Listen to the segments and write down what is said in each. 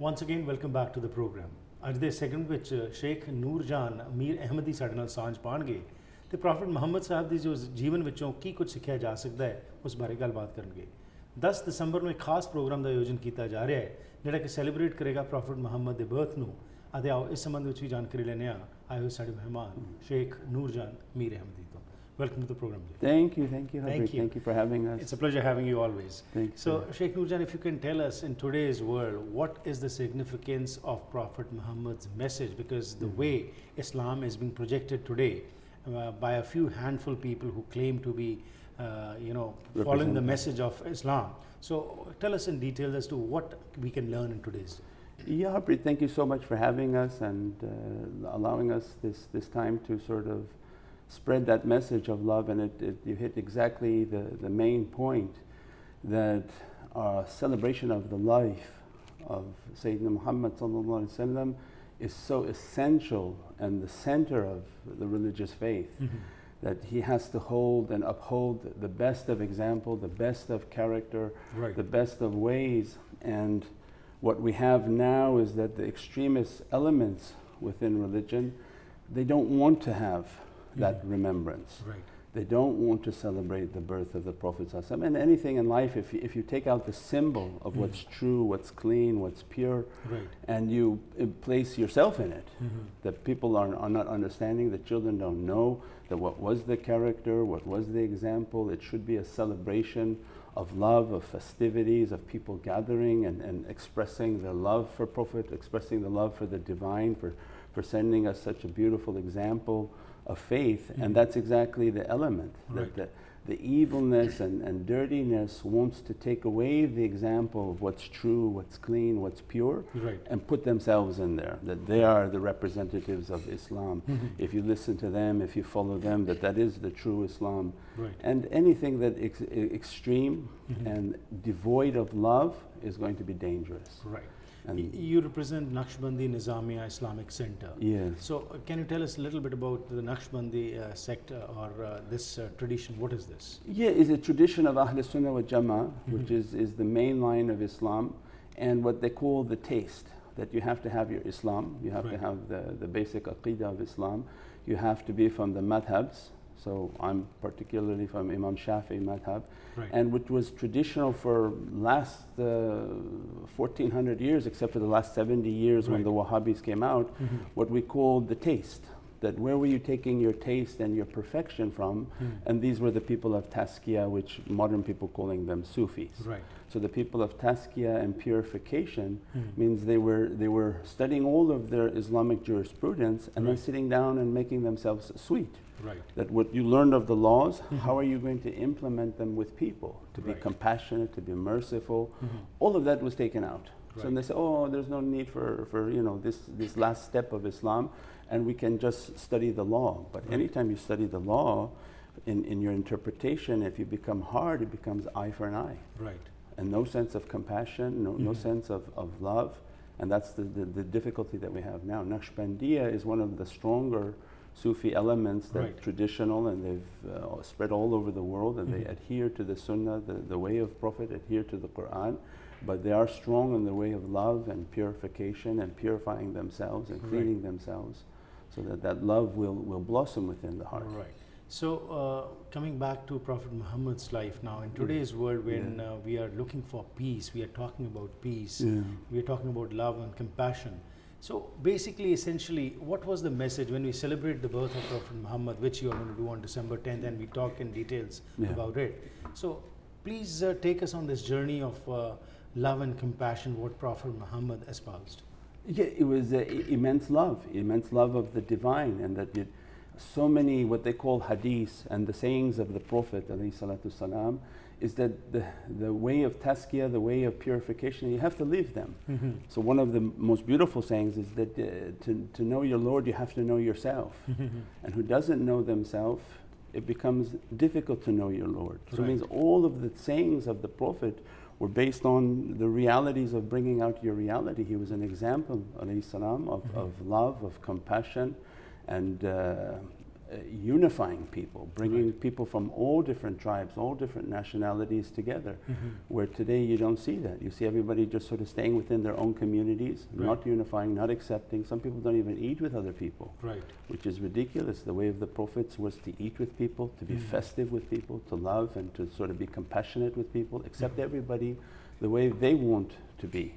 Once again, welcome back to the program. ਅੱਜ ਦੇ segment ਵਿੱਚ ਸ਼ੇਖ ਨੂਰਜਾਨ ਮੀਰ ਅਹਿਮਦੀ ਸਾਡੇ ਨਾਲ ਸਾਂਝ ਪਾਣਗੇ ਤੇ ਪ੍ਰੋਫੈਟ ਮੁਹੰਮਦ ਸਾਹਿਬ ਦੀ ਜੋ ਜੀਵਨ ਵਿੱਚੋਂ ਕੀ ਕੁਝ ਸਿੱਖਿਆ ਜਾ ਸਕਦਾ ਹੈ ਉਸ ਬਾਰੇ ਗੱਲਬਾਤ ਕਰਨਗੇ। 10 ਦਸੰਬਰ ਨੂੰ ਇੱਕ ਖਾਸ ਪ੍ਰੋਗਰਾਮ ਦਾ ਆਯੋਜਨ ਕੀਤਾ ਜਾ ਰਿਹਾ ਹੈ ਜਿਹੜਾ ਕਿ ਸੈਲੀਬ੍ਰੇਟ ਕਰੇਗਾ ਪ੍ਰੋਫੈਟ ਮੁਹੰਮਦ ਦੇ ਬਰਥ ਨੂੰ। ਅਤੇ ਆਓ ਇਸ ਸੰਬੰਧ ਵਿੱਚ ਵੀ ਜਾਣਕਾਰੀ ਲੈਣੇ ਆ ਆਏ ਹੋਏ ਸਾਡੇ ਮਹਿਮਾਨ ਸ਼ੇਖ ਨੂਰਜਾਨ ਮੀਰ ਅਹਿਮਦੀ ਤੋਂ। Welcome to the program. Thank you, Harpreet. Thank you for having us. It's a pleasure having you always. Thank you. So, Sheikh Nurjan, if you can tell us in today's world, what is the significance of Prophet Muhammad's message? Because the way Islam is being projected today by a few handful people who claim to be, following the message of Islam. So, tell us in detail as to what we can learn in today's. Yeah, Harpreet, thank you so much for having us and allowing us this time to sort of spread that message of love, and you hit exactly the main point, that our celebration of the life of Sayyidina Muhammad sallallahu alaihi wasallam is so essential and the center of the religious faith, that he has to hold and uphold the best of example, the best of character, Right. the best of ways. And what we have now is that the extremist elements within religion, they don't want to have that remembrance. Right. They don't want to celebrate the birth of the Prophet ﷺ. And anything in life, if you take out the symbol of what's true, what's clean, what's pure, Right. and you place yourself in it, that people are not understanding, the children don't know that what was the character, what was the example. It should be a celebration of love, of festivities, of people gathering and expressing their love for Prophet, expressing the love for the divine, for sending us such a beautiful example of faith. And that's exactly the element, Right. that the evilness and dirtiness wants to take away the example of what's true, what's clean, what's pure, Right. and put themselves in there, that they are the representatives of Islam. If you listen to them, if you follow them, that is the true Islam. Right. And anything that extreme and devoid of love is going to be dangerous. Right. And You represent Naqshbandi Nizamiya Islamic Center. yes. So, can you tell us a little bit about the Naqshbandi sect or this tradition? What is this? Yeah, it's a tradition of Ahl Sunnah wa Jama'ah, which is the main line of Islam, and what they call the taste, that you have to have your Islam, you have to Right. have the basic aqidah of Islam, you have to be from the madhabs. So I'm particularly from Imam Shafi'i madhab, Right. and which was traditional for last 1400 years, except for the last 70 years when Right. the Wahhabis came out, what we call the taste. That where were you taking your taste and your perfection from? And these were the people of Tazkiyah, which modern people calling them Sufis. Right. So the people of Tazkiyah and purification means they were studying all of their Islamic jurisprudence and then Right. sitting down and making themselves sweet. Right. That what you learned of the laws, how are you going to implement them with people? To be Right. compassionate, to be merciful. All of that was taken out. So Right. they say, oh, there's no need for this last step of Islam, and we can just study the law. But Right. anytime you study the law, in your interpretation, if you become hard, it becomes eye for an eye. Right. And no sense of compassion, no sense of love. And that's the difficulty that we have now. Naqshbandiya is one of the stronger Sufi elements that Right. traditional, and they've spread all over the world, and they adhere to the Sunnah, the way of Prophet, adhere to the Quran, but they are strong in the way of love and purification and purifying themselves and cleaning Right. themselves, so that love will blossom within the heart. Right. So, coming back to Prophet Muhammad's life now, in today's world when we are looking for peace, we are talking about peace, Yeah. we are talking about love and compassion. So, basically, essentially, what was the message when we celebrate the birth of Prophet Muhammad, which you are going to do on December 10th, and we talk in details Yeah. about it? So, please take us on this journey of love and compassion, what Prophet Muhammad espoused. Yeah, it was immense love of the divine, and that so many what they call hadiths and the sayings of the Prophet ﷺ, is that the way of tazkiyah, the way of purification, you have to live them. So one of the most beautiful sayings is that to know your Lord, you have to know yourself. And who doesn't know themselves, it becomes difficult to know your Lord. So it means all of the sayings of the Prophet were based on the realities of bringing out your reality. He was an example, alayhi salam, of love, of compassion, and unifying people, bringing people from all different tribes, all different nationalities together, where today you don't see that. You see everybody just sort of staying within their own communities, not unifying, not accepting. Some people don't even eat with other people, which is ridiculous. The way of the prophets was to eat with people, to be festive with people, to love and to sort of be compassionate with people, accept everybody the way they want to be.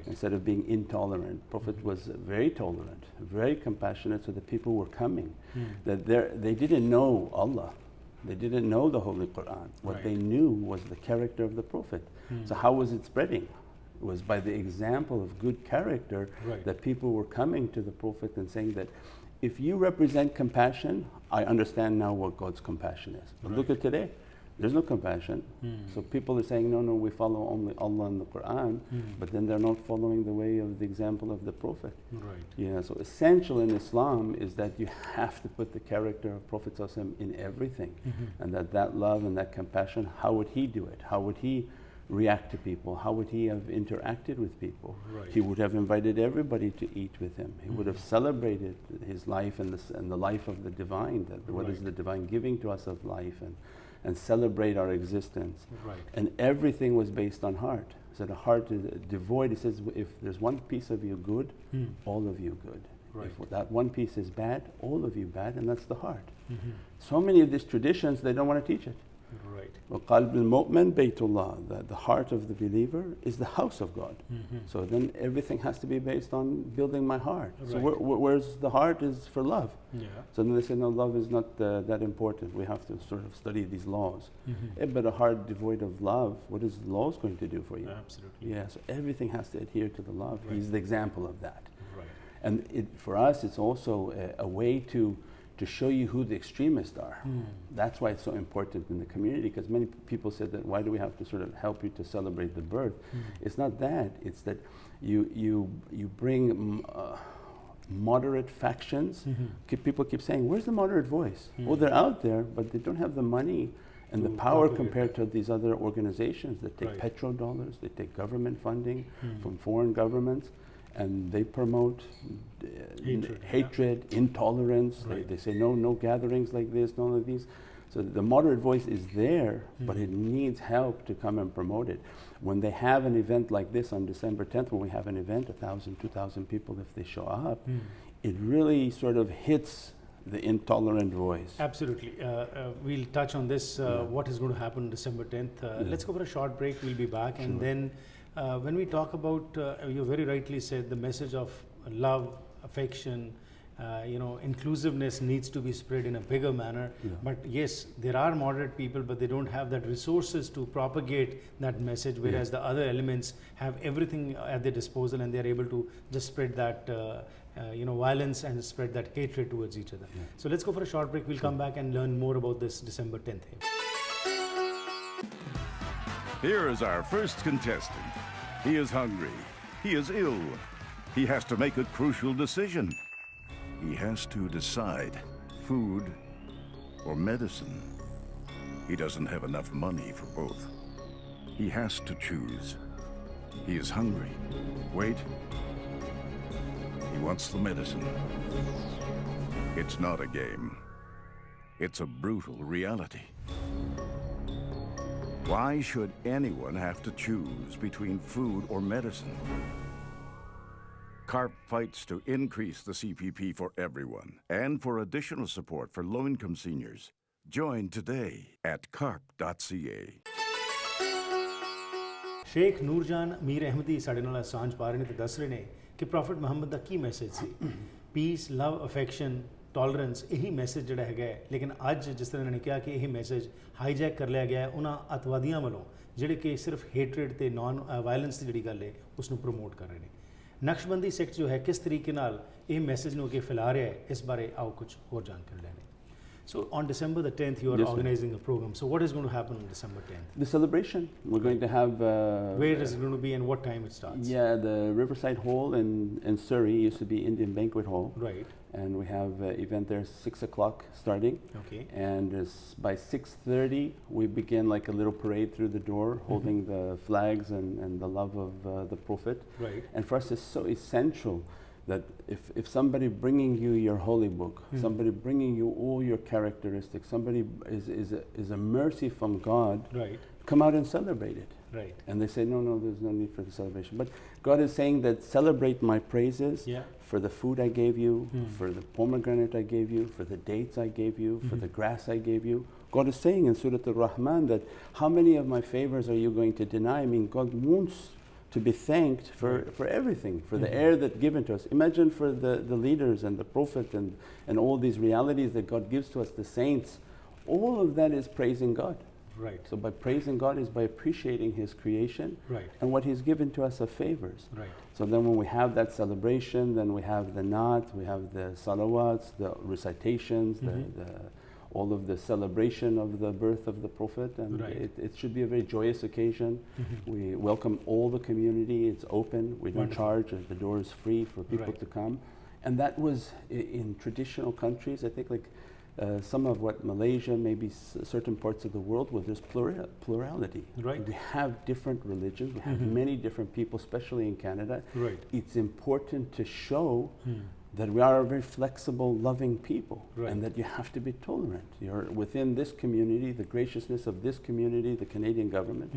Instead of being intolerant. Prophet was very tolerant, very compassionate, so the people were coming. That they didn't know Allah. They didn't know the Holy Quran. What they knew was the character of the Prophet. So how was it spreading? It was by the example of good character that people were coming to the Prophet and saying that if you represent compassion, I understand now what God's compassion is. But look at today. There's no compassion. So people are saying, no, we follow only Allah and the Quran, but then they're not following the way of the example of the Prophet. So essential in Islam is that you have to put the character of Prophet ﷺ in everything. And that love and that compassion, how would he do it? How would he react to people? How would he have interacted with people? He would have invited everybody to eat with him. He would have celebrated his life and the life of the divine. What is the divine giving to us of life, and celebrate our existence. And everything was based on heart. So the heart is devoid. He says, if there's one piece of you good, all of you good. If that one piece is bad, all of you bad, and that's the heart. So many of these traditions, they don't want to teach it. وَقَلْبُ الْمُؤْمِنِ بَيْتُ اللَّهِ, that the heart of the believer is the house of God. So then everything has to be based on building my heart. So where's the heart is for love. So then they say, no, love is not that important. We have to sort of study these laws. But a heart devoid of love, what is laws going to do for you? Absolutely. So everything has to adhere to the love. He's the example of that. And for us, it's also a way to show you who the extremists are. That's why it's so important in the community, because many people said that why do we have to sort of help you to celebrate the birth? It's not that, it's that you bring moderate factions. People keep saying, where's the moderate voice? Well, they're out there, but they don't have the money and the power compared to these other organizations that take petrodollars, they take government funding from foreign governments, and they promote hatred, intolerance. They say no gatherings like this, none of these. So the moderate voice is there, but it needs help to come and promote it. When they have an event like this on December 10th, when we have an event, 1,000, 2,000 people, if they show up, it really sort of hits the intolerant voice. Absolutely. We'll touch on this, what is going to happen December 10th. Let's go for a short break. We'll be back. And then when we talk about, you very rightly said, the message of love, affection, inclusiveness needs to be spread in a bigger manner. But yes, there are moderate people, but they don't have that resources to propagate that message, whereas the other elements have everything at their disposal, and they're able to just spread that violence and spread that hatred towards each other. So let's go for a short break. We'll come back and learn more about this December 10th. Here is our first contestant. He is hungry. He is ill. He has to make a crucial decision. He has to decide food or medicine. He doesn't have enough money for both. He has to choose. He is hungry. Wait. He wants the medicine. It's not a game. It's a brutal reality. Why should anyone have to choose between food or medicine? CARP fights to increase the CPP for everyone and for additional support for low-income seniors. Join today at carp.ca. Sheikh ਨੂਰਜਾਨ Mir Ahmadi ਸਾਡੇ ਨਾਲ ਸਾਂਝ ਪਾ ਰਹੇ ਨੇ ਤੇ ਦੱਸ ਰਹੇ ਨੇ ਕਿ ਪ੍ਰੋਫਟ ਮੁਹੰਮਦ ਦਾ ਕੀ ਮੈਸੇਜ ਸੀ। ਪੀਸ, ਲਵ, ਅਫੈਕਸ਼ਨ, ਟੋਲਰੈਂਸ, ਇਹੀ ਮੈਸੇਜ ਜਿਹੜਾ ਹੈਗਾ ਹੈ। ਲੇਕਿਨ ਅੱਜ ਜਿਸ ਤਰ੍ਹਾਂ ਇਹਨਾਂ ਨੇ ਕਿਹਾ ਕਿ ਇਹ ਮੈਸੇਜ ਹਾਈਜੈਕ ਕਰ ਲਿਆ ਗਿਆ ਹੈ ਉਹਨਾਂ ਅਤਵਾਦੀਆਂ ਵੱਲੋਂ, ਜਿਹੜੇ ਕਿ ਸਿਰਫ ਹੇਟਰੇਡ ਤੇ ਨਾਨ ਵਾਇਲੈਂਸ ਦੀ ਜਿਹੜੀ ਗੱਲ ਹੈ ਉਸ ਨੂੰ ਪ੍ਰਮੋਟ ਕਰ ਰਹੇ ਨੇ। ਨਕਸ਼ਬੰਦੀ ਸੈਕਟ ਜੋ ਹੈ ਕਿਸ ਤਰੀਕੇ ਨਾਲ ਇਹ ਮੈਸੇਜ ਨੂੰ ਅੱਗੇ ਫੈਲਾ ਰਿਹਾ ਹੈ, ਇਸ ਬਾਰੇ ਆਓ ਕੁਝ ਹੋਰ ਜਾਣਕਾਰੀ ਲੈਣੇ। So on December the 10th, you are organizing a program. So what is going to happen on December 10th? The celebration. We're going to have... where is it going to be and what time it starts? Yeah, the Riverside Hall in Surrey used to be Indian Banquet Hall. Right. And we have an event there 6 o'clock starting. Okay. And by 6:30, we begin like a little parade through the door, holding the flags and the love of the Prophet. Right. And for us, it's so essential That if somebody bringing you your holy book, somebody bringing you all your characteristics, somebody is a mercy from God, Right. come out and celebrate it. Right. And they say, no, there's no need for the celebration. But God is saying that celebrate my praises Yeah. for the food I gave you, for the pomegranate I gave you, for the dates I gave you, for the grass I gave you. God is saying in Surah Al-Rahman that how many of my favors are you going to deny? I mean, God wants to be thanked for everything, for the air that's given to us. Imagine for the leaders and the Prophet and all these realities that God gives to us, the saints. All of that is praising God. Right. So by praising God is by appreciating His creation Right. and what He's given to us of favors. Right. So then when we have that celebration, then we have the naat, we have the salawats, the recitations, all of the celebration of the birth of the Prophet, and Right. it should be a very joyous occasion. We welcome all the community, it's open, we don't Wonderful. charge, the door is free for people Right. to come. And that was in traditional countries, I think like some of what Malaysia, maybe certain parts of the world where there's plurality. Right. We have different religions, we have many different people, especially in Canada. Right. It's important to show that we are a very flexible, loving people, Right. and that you have to be tolerant. You're within this community, the graciousness of this community, the Canadian government,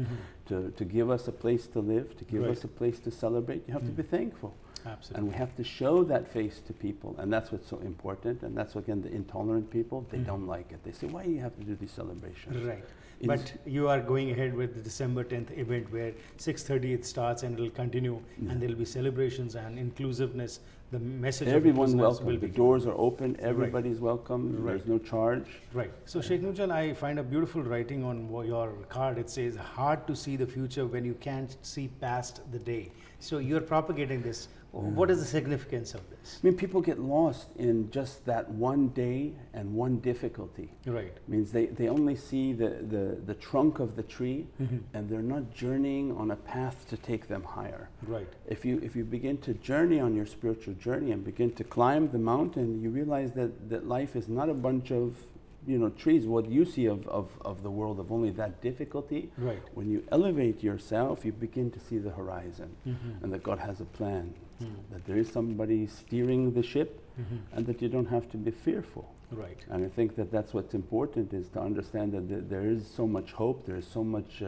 to give us a place to live, to give Right. us a place to celebrate. You have to be thankful. Absolutely. And we have to show that face to people, and that's what's so important. And that's again the intolerant people. They don't like it. They say, "Why do you have to do these celebrations?" Right. It But is- you are going ahead with the December 10th event where 6:30 it starts and it will continue, and there will be celebrations and inclusiveness. The message of Everyone inclusiveness welcome. will The be doors are open. Everybody's welcome. Right. There's no charge. Right. So Sheikh Nurjan, I find a beautiful writing on your card. It says, "Hard to see the future when you can't see past the day." So you're propagating this. What is the significance of this? I mean, people get lost in just that one day and one difficulty. Right. Means they only see the trunk of the tree, and they're not journeying on a path to take them higher. Right. If you begin to journey on your spiritual journey and begin to climb the mountain, you realize that life is not a bunch of trees, what you see of the world of only that difficulty. Right. When you elevate yourself, you begin to see the horizon, and that God has a plan, that there is somebody steering the ship, and that you don't have to be fearful. Right. And I think that that's what's important, is to understand that there is so much hope, there is so much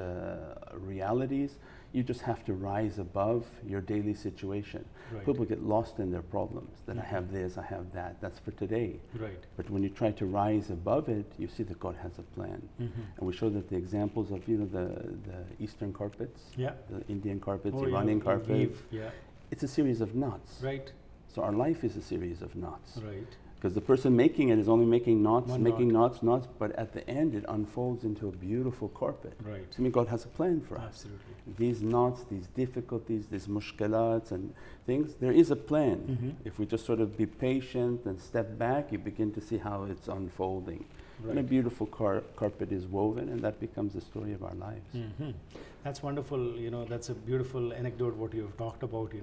realities. You just have to rise above your daily situation. Right. People get lost in their problems, that I have this, I have that, that's for today. Right. But when you try to rise above it, you see that God has a plan. And we show that the examples of the Eastern carpets, Yeah. the Indian carpets, Oh, yeah, Iranian we carpets, weave. Yeah. it's a series of knots. Right. So our life is a series of knots. Right. Because the person making it is only making knots, One making knot. knots, but at the end it unfolds into a beautiful carpet. Right. So I mean, God has a plan for us. Absolutely. These knots, these difficulties, these mushkilats and things, there is a plan. If we just sort of be patient and step back, you begin to see how it's unfolding. And a Right. beautiful carpet is woven, and that becomes the story of our lives. That's wonderful. That's a beautiful anecdote what you have talked about.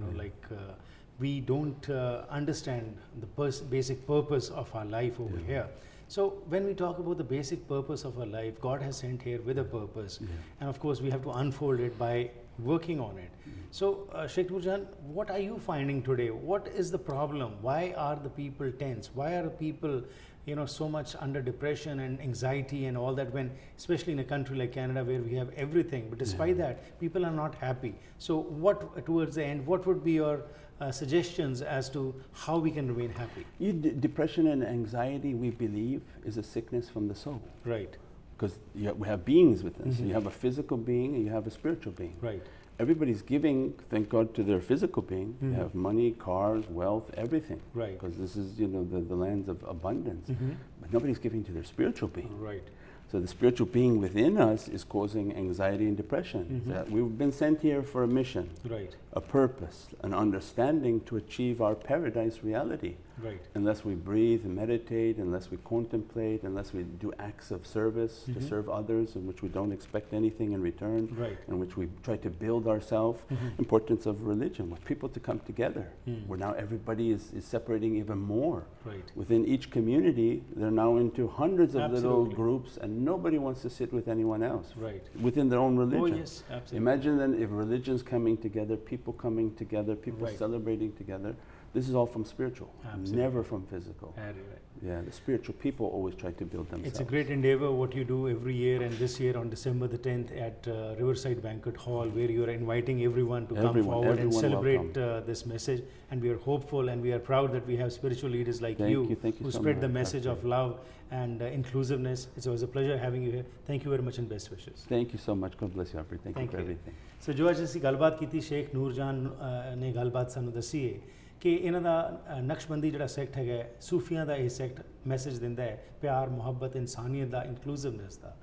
We don't understand the basic purpose of our life over here. So when we talk about the basic purpose of our life, God has sent here with a purpose, and of course we have to unfold it by working on it. So Sheikh Nurjan, what are you finding today? What is the problem? Why are the people tense? Why are the people so much under depression and anxiety and all that, when especially in a country like Canada where we have everything, but despite that people are not happy? So what, towards the end, what would be your suggestions as to how we can remain happy? Depression and anxiety, we believe, is a sickness from the soul. Right. Because we have beings with us. You have a physical being and you have a spiritual being. Right. Everybody's giving, thank God, to their physical being. They have money, cars, wealth, everything. Right. Because this is, the lands of abundance. But nobody's giving to their spiritual being. Right. So the spiritual being within us is causing anxiety and depression. That we've been sent here for a mission, Right. a purpose, an understanding to achieve our paradise reality. Right. Unless we breathe and meditate, unless we contemplate, unless we do acts of service to serve others in which we don't expect anything in return, Right. in which we try to build ourselves, importance of religion, with people to come together, where now everybody is separating even more. Right. Within each community, they're now into hundreds of little Absolutely. groups, and nobody wants to sit with anyone else Right. within their own religion. Oh yes, absolutely. Imagine then if religions coming together, people coming together, people Right. celebrating together, This is all from spiritual, Absolutely. never from physical. Right. Yeah, the spiritual people always try to build themselves. It's a great endeavor what you do every year, and this year on December the 10th at Riverside Banquet Hall, where you are inviting everyone to come Everyone, forward and everyone celebrate this message. And we are hopeful and we are proud that we have spiritual leaders like Thank you, you, thank you who so spread the much, message Dr. of love and inclusiveness. It was a pleasure having you here. Thank you very much and best wishes. Thank you so much. God bless you, Harpreet. Thank you Thank for you. everything. ਸੋ ਜੋ ਅੱਜ ਅਸੀਂ ਗੱਲਬਾਤ ਕੀਤੀ ਸ਼ੇਖ ਨੂਰਜਾਨ ਨੇ ਗੱਲਬਾਤ ਸਾਨੂੰ ਦੱਸੀ ਹੈ ਕਿ ਇਹਨਾਂ ਦਾ ਨਕਸ਼ਬੰਦੀ ਜਿਹੜਾ ਸੈਕਟ ਹੈਗਾ ਹੈ, ਸੂਫੀਆਂ ਦਾ ਇਹ ਸੈਕਟ ਮੈਸੇਜ ਦਿੰਦਾ ਹੈ ਪਿਆਰ, ਮੁਹੱਬਤ, ਇਨਸਾਨੀਅਤ ਦਾ, ਇਨਕਲੂਸਿਵਨੈਸ ਦਾ।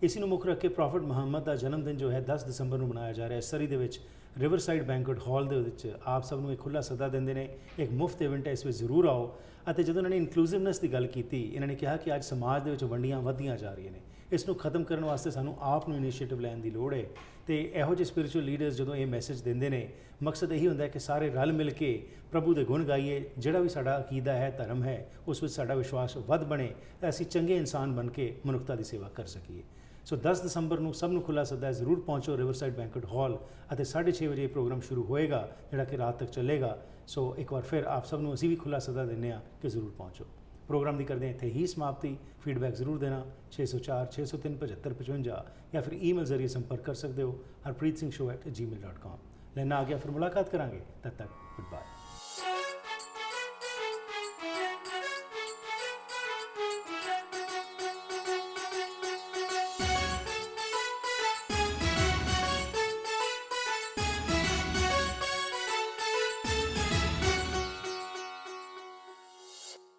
ਇਸੇ ਨੂੰ ਮੁੱਖ ਰੱਖ ਕੇ ਪ੍ਰੋਫਟ ਮੁਹੰਮਦ ਦਾ ਜਨਮ ਦਿਨ ਜੋ ਹੈ 10 ਦਸੰਬਰ ਨੂੰ ਮਨਾਇਆ ਜਾ ਰਿਹਾ ਹੈ ਸਰੀ ਦੇ ਵਿੱਚ ਰਿਵਰਸਾਈਡ ਬੈਂਕਟ ਹਾਲ ਦੇ ਵਿੱਚ। ਆਪ ਸਭ ਨੂੰ ਇੱਕ ਖੁੱਲ੍ਹਾ ਸੱਦਾ ਦਿੰਦੇ ਨੇ, ਇੱਕ ਮੁਫਤ ਇਵੈਂਟ ਹੈ, ਇਸ ਵਿੱਚ ਜ਼ਰੂਰ ਆਓ। ਅਤੇ ਜਦੋਂ ਇਹਨਾਂ ਨੇ ਇਨਕਲੂਸਿਵਨੈਸ ਦੀ ਗੱਲ ਕੀਤੀ, ਇਹਨਾਂ ਨੇ ਕਿਹਾ ਕਿ ਅੱਜ ਸਮਾਜ ਦੇ ਵਿੱਚ ਵੰਡੀਆਂ ਵੱਧਦੀਆਂ ਜਾ ਰਹੀਆਂ ਨੇ, ਇਸ ਨੂੰ ਖਤਮ ਕਰਨ ਵਾਸਤੇ ਸਾਨੂੰ ਆਪ ਨੂੰ ਇਨੀਸ਼ੀਏਟਿਵ ਲੈਣ ਦੀ ਲੋੜ ਹੈ। ਤੇ ਇਹੋ ਜਿਹੇ ਸਪਿਰਿਚੁਅਲ ਲੀਡਰਸ ਜਦੋਂ ਇਹ ਮੈਸੇਜ ਦਿੰਦੇ ਨੇ, ਮਕਸਦ ਇਹੀ ਹੁੰਦਾ ਹੈ ਕਿ ਸਾਰੇ ਰਲ ਮਿਲ ਕੇ ਪ੍ਰਭੂ ਦੇ ਗੁਣ ਗਾਈਏ। ਜਿਹੜਾ ਵੀ ਸਾਡਾ ਅਕੀਦਾ ਹੈ, ਧਰਮ ਹੈ, ਉਸ ਵਿੱਚ ਸਾਡਾ ਵਿਸ਼ਵਾਸ ਵੱਧ ਬਣੇ ਤਾਂ ਅਸੀਂ ਚੰਗੇ ਇਨਸਾਨ ਬਣ ਕੇ ਮਨੁੱਖਤਾ ਦੀ ਸੇਵਾ ਕਰ ਸਕੀਏ। ਸੋ 10 ਦਸੰਬਰ ਨੂੰ ਸਭ ਨੂੰ ਖੁੱਲ੍ਹਾ ਸੱਦਾ ਹੈ, ਜ਼ਰੂਰ ਪਹੁੰਚੋ ਰਿਵਰਸਾਈਡ ਬੈਂਕਟ ਹਾਲ। ਅਤੇ 6:30 ਵਜੇ ਇਹ ਪ੍ਰੋਗਰਾਮ ਸ਼ੁਰੂ ਹੋਏਗਾ ਜਿਹੜਾ ਕਿ ਰਾਤ ਤੱਕ ਚੱਲੇਗਾ। ਸੋ ਇੱਕ ਵਾਰ ਫਿਰ ਆਪ ਸਭ ਨੂੰ ਅਸੀਂ ਵੀ ਖੁੱਲ੍ਹਾ ਸੱਦਾ ਦਿੰਦੇ ਹਾਂ ਕਿ ਜ਼ਰੂਰ ਪਹੁੰਚੋ। ਪ੍ਰੋਗਰਾਮ ਦੀ ਕਰਦੇ ਹਾਂ ਇੱਥੇ ਹੀ ਸਮਾਪਤੀ। ਫੀਡਬੈਕ ਜ਼ਰੂਰ ਦੇਣਾ 604 603 7555 ਜਾਂ ਫਿਰ ਈਮੇਲ ਜ਼ਰੀਏ ਸੰਪਰਕ ਕਰ ਸਕਦੇ ਹੋ harpreetsingh@gmail.com। ਲੈਣਾ ਆ ਗਿਆ, ਫਿਰ ਮੁਲਾਕਾਤ ਕਰਾਂਗੇ। ਤਦ ਤੱਕ